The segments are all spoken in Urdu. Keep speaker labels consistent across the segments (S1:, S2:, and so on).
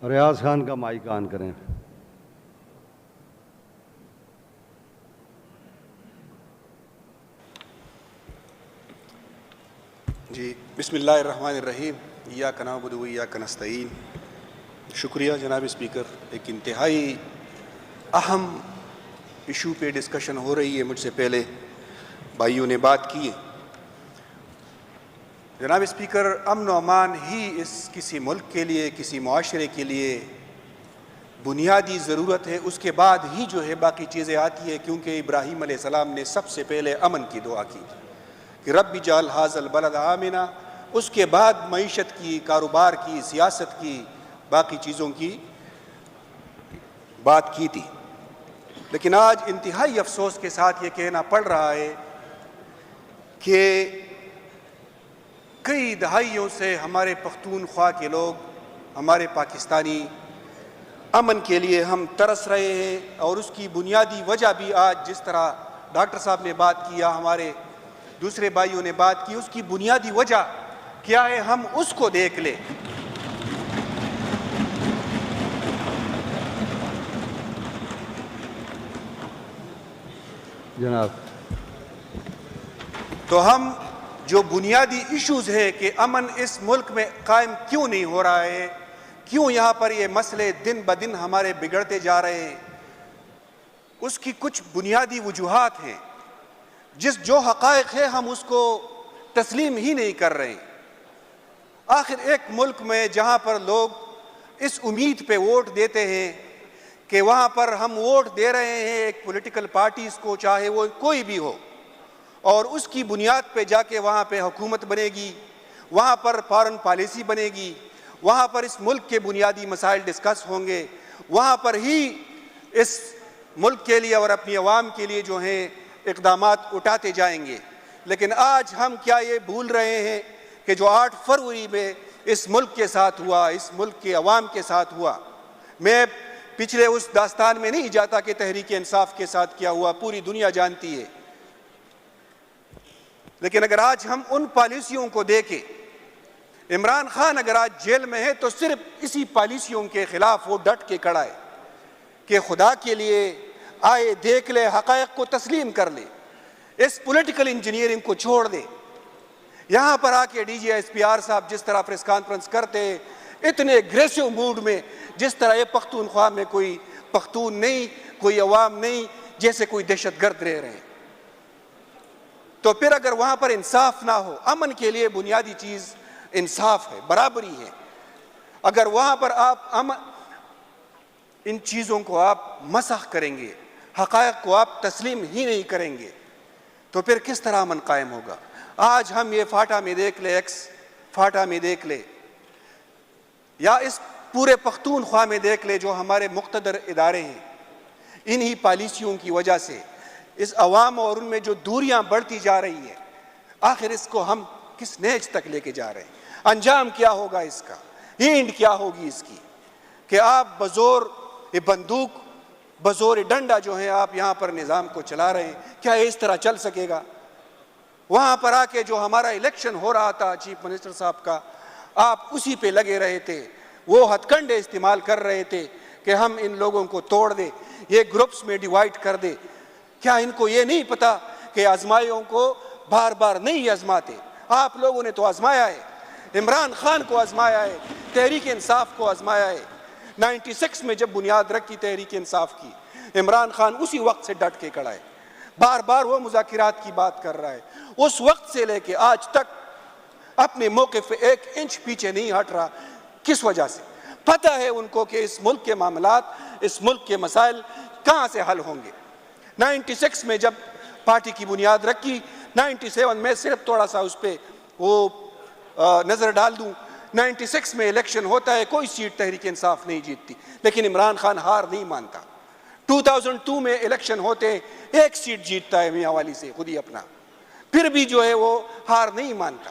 S1: ریاض خان کا مائک آن کریں۔
S2: جی، بسم اللہ الرحمن الرحیم، ایاک نعبد و ایاک نستعین۔ شکریہ جناب اسپیکر۔ ایک انتہائی اہم ایشو پہ ڈسکشن ہو رہی ہے، مجھ سے پہلے بھائیوں نے بات کی ہے۔ جناب اسپیکر، امن و امان ہی کسی ملک کے لیے، کسی معاشرے کے لیے بنیادی ضرورت ہے، اس کے بعد ہی جو ہے باقی چیزیں آتی ہے، کیونکہ ابراہیم علیہ السلام نے سب سے پہلے امن کی دعا کی کہ رب اجعل ھذا البلد آمنا، اس کے بعد معیشت کی، کاروبار کی، سیاست کی، باقی چیزوں کی بات کی تھی۔ لیکن آج انتہائی افسوس کے ساتھ یہ کہنا پڑ رہا ہے کہ کئی دہائیوں سے ہمارے پختونخوا کے لوگ، ہمارے پاکستانی امن کے لیے ہم ترس رہے ہیں، اور اس کی بنیادی وجہ بھی آج جس طرح ڈاکٹر صاحب نے بات کی یا ہمارے دوسرے بھائیوں نے بات کی، اس کی بنیادی وجہ کیا ہے، ہم اس کو دیکھ لیں۔
S1: جناب
S2: تو ہم جو بنیادی ایشوز ہے کہ امن اس ملک میں قائم کیوں نہیں ہو رہا ہے، کیوں یہاں پر یہ مسئلے دن بدن ہمارے بگڑتے جا رہے ہیں، اس کی کچھ بنیادی وجوہات ہیں۔ جو حقائق ہے ہم اس کو تسلیم ہی نہیں کر رہے ہیں۔ آخر ایک ملک میں جہاں پر لوگ اس امید پہ ووٹ دیتے ہیں کہ وہاں پر ہم ووٹ دے رہے ہیں ایک پولیٹیکل پارٹیز کو، چاہے وہ کوئی بھی ہو، اور اس کی بنیاد پہ جا کے وہاں پہ حکومت بنے گی، وہاں پر فارن پالیسی بنے گی، وہاں پر اس ملک کے بنیادی مسائل ڈسکس ہوں گے، وہاں پر ہی اس ملک کے لیے اور اپنی عوام کے لیے جو ہیں اقدامات اٹھاتے جائیں گے۔ لیکن آج ہم کیا یہ بھول رہے ہیں کہ جو 8 فروری میں اس ملک کے ساتھ ہوا، اس ملک کے عوام کے ساتھ ہوا، میں پچھلے اس داستان میں نہیں جاتا کہ تحریک انصاف کے ساتھ کیا ہوا، پوری دنیا جانتی ہے۔ لیکن اگر آج ہم ان پالیسیوں کو دیکھیں، عمران خان اگر آج جیل میں ہے تو صرف اسی پالیسیوں کے خلاف وہ ڈٹ کے کھڑا ہے کہ خدا کے لیے آئے دیکھ لے، حقائق کو تسلیم کر لے، اس پولیٹیکل انجینئرنگ کو چھوڑ دے۔ یہاں پر آ کے D G S P R صاحب جس طرح پریس کانفرنس کرتے ہیں، اتنے اگریسو موڈ میں، جس طرح یہ پختونخوا میں کوئی پختون نہیں، کوئی عوام نہیں، جیسے کوئی دہشت گرد رہ رہے ہیں۔ تو پھر اگر وہاں پر انصاف نہ ہو، امن کے لیے بنیادی چیز انصاف ہے، برابری ہے، اگر وہاں پر آپ ان چیزوں کو آپ مسخ کریں گے، حقائق کو آپ تسلیم ہی نہیں کریں گے، تو پھر کس طرح امن قائم ہوگا؟ آج ہم یہ فاٹا میں دیکھ لے، ایکس فاٹا میں دیکھ لے، یا اس پورے پختونخوا میں دیکھ لے، جو ہمارے مقتدر ادارے ہیں، انہی پالیسیوں کی وجہ سے اس عوام اور ان میں جو دوریاں بڑھتی جا رہی ہیں، آخر اس کو ہم کس نیج تک لے کے جا رہے ہیں؟ انجام کیا ہوگا اس کا؟ اینڈ کیا ہوگی اس کی؟ کہ آپ بزور بندوق، بزور ڈنڈا جو ہے آپ یہاں پر نظام کو چلا رہے ہیں، کیا اس طرح چل سکے گا؟ وہاں پر آ کے جو ہمارا الیکشن ہو رہا تھا چیف منسٹر صاحب کا، آپ اسی پہ لگے رہے تھے، وہ ہتھ کنڈے استعمال کر رہے تھے کہ ہم ان لوگوں کو توڑ دیں، یہ گروپس میں ڈیوائیڈ کر دیں۔ کیا ان کو یہ نہیں پتا کہ آزمائیوں کو بار بار نہیں آزماتے؟ آپ لوگوں نے تو آزمایا ہے، عمران خان کو آزمایا ہے، تحریک انصاف کو آزمایا ہے۔ 96 میں جب بنیاد رکھی تحریک انصاف کی، عمران خان اسی وقت سے ڈٹ کے کھڑا ہے، بار بار وہ مذاکرات کی بات کر رہا ہے، اس وقت سے لے کے آج تک اپنے موقف پہ 1 انچ پیچھے نہیں ہٹ رہا۔ کس وجہ سے؟ پتہ ہے ان کو کہ اس ملک کے معاملات، اس ملک کے مسائل کہاں سے حل ہوں گے۔ 96 میں جب پارٹی کی بنیاد رکھی، 97 میں صرف تھوڑا سا اس پہ وہ نظر ڈال دوں، 96 میں الیکشن ہوتا ہے، کوئی سیٹ تحریک انصاف نہیں جیتتی، لیکن عمران خان ہار نہیں مانتا۔ 2002 میں الیکشن ہوتے ہیں، 1 سیٹ جیتتا ہے میاں والی سے خود ہی اپنا، پھر بھی جو ہے وہ ہار نہیں مانتا۔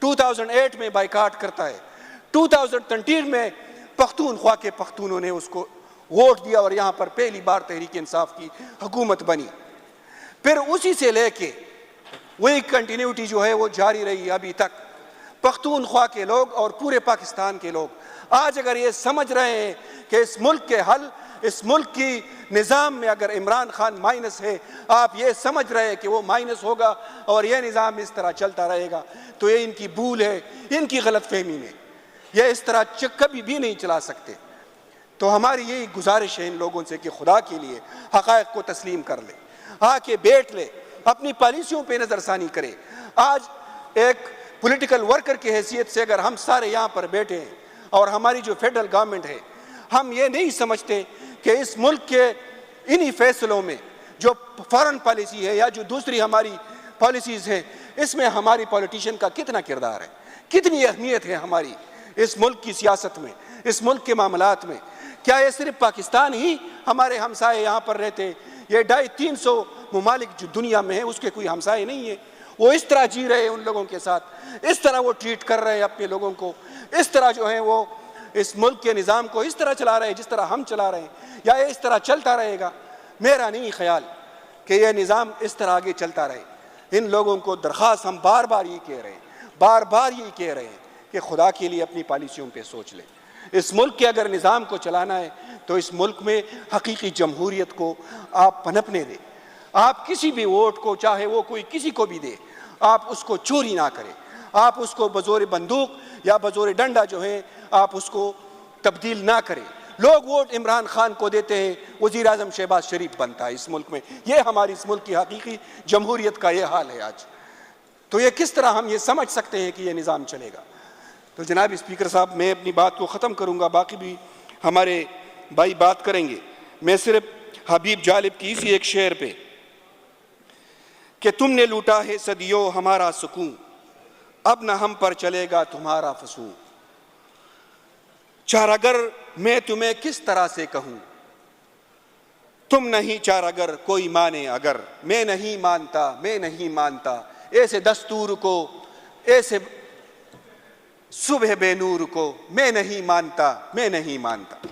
S2: 2008 میں بائیکاٹ کرتا ہے، 2013 میں پختونخوا کے پختونوں نے اس کو ووٹ دیا اور یہاں پر پہلی بار تحریک انصاف کی حکومت بنی۔ پھر اسی سے لے کے وہی کنٹینیوٹی جو ہے وہ جاری رہی ابھی تک۔ پختونخوا کے لوگ اور پورے پاکستان کے لوگ آج اگر یہ سمجھ رہے ہیں کہ اس ملک کے حل، اس ملک کی نظام میں اگر عمران خان مائنس ہے، آپ یہ سمجھ رہے ہیں کہ وہ مائنس ہوگا اور یہ نظام اس طرح چلتا رہے گا، تو یہ ان کی بھول ہے، ان کی غلط فہمی میں، یہ اس طرح کبھی بھی نہیں چلا سکتے۔ تو ہماری یہی گزارش ہے ان لوگوں سے کہ خدا کے لیے حقائق کو تسلیم کر لے، آ کے بیٹھ لے، اپنی پالیسیوں پہ نظر ثانی کرے۔ آج ایک پولیٹیکل ورکر کی حیثیت سے اگر ہم سارے یہاں پر بیٹھے ہیں اور ہماری جو فیڈرل گورنمنٹ ہے، ہم یہ نہیں سمجھتے کہ اس ملک کے انہی فیصلوں میں جو فارن پالیسی ہے یا جو دوسری ہماری پالیسیز ہیں، اس میں ہماری پولیٹیشین کا کتنا کردار ہے، کتنی اہمیت ہے ہماری اس ملک کی سیاست میں، اس ملک کے معاملات میں۔ کیا یہ صرف پاکستان ہی ہمارے ہمسائے یہاں پر رہتے ہیں؟ یہ 250-300 ممالک جو دنیا میں ہیں اس کے کوئی ہمسائے نہیں ہیں، وہ اس طرح جی رہے ہیں ان لوگوں کے ساتھ، اس طرح وہ ٹریٹ کر رہے ہیں اپنے لوگوں کو، اس طرح جو ہے وہ اس ملک کے نظام کو اس طرح چلا رہے ہیں جس طرح ہم چلا رہے ہیں، یا یہ اس طرح چلتا رہے گا؟ میرا نہیں خیال کہ یہ نظام اس طرح آگے چلتا رہے۔ ان لوگوں کو درخواست ہم بار بار یہ کہہ رہے ہیں، بار بار یہ کہہ رہے ہیں کہ خدا کے لیے اپنی پالیسیوں پہ سوچ لیں۔ اس ملک کے اگر نظام کو چلانا ہے تو اس ملک میں حقیقی جمہوریت کو آپ پنپنے دیں۔ آپ کسی بھی ووٹ کو، چاہے وہ کوئی کسی کو بھی دے، آپ اس کو چوری نہ کریں، آپ اس کو بزور بندوق یا بزور ڈنڈا جو ہے آپ اس کو تبدیل نہ کریں۔ لوگ ووٹ عمران خان کو دیتے ہیں، وزیر اعظم شہباز شریف بنتا ہے اس ملک میں۔ یہ ہماری اس ملک کی حقیقی جمہوریت کا یہ حال ہے آج۔ تو یہ کس طرح ہم یہ سمجھ سکتے ہیں کہ یہ نظام چلے گا؟ تو جناب اسپیکر صاحب، میں اپنی بات کو ختم کروں گا، باقی بھی ہمارے بھائی بات کریں گے۔ میں صرف حبیب جالب کی اسی ایک شعر پہ کہ تم نے لوٹا ہے صدیوں ہمارا سکون، اب نہ ہم پر چلے گا تمہارا فسون، چارگر میں تمہیں کس طرح سے کہوں، تم نہیں چارگر کوئی مانے اگر، میں نہیں مانتا میں نہیں مانتا ایسے دستور کو، ایسے صبح بے نور کو، میں نہیں مانتا میں نہیں مانتا۔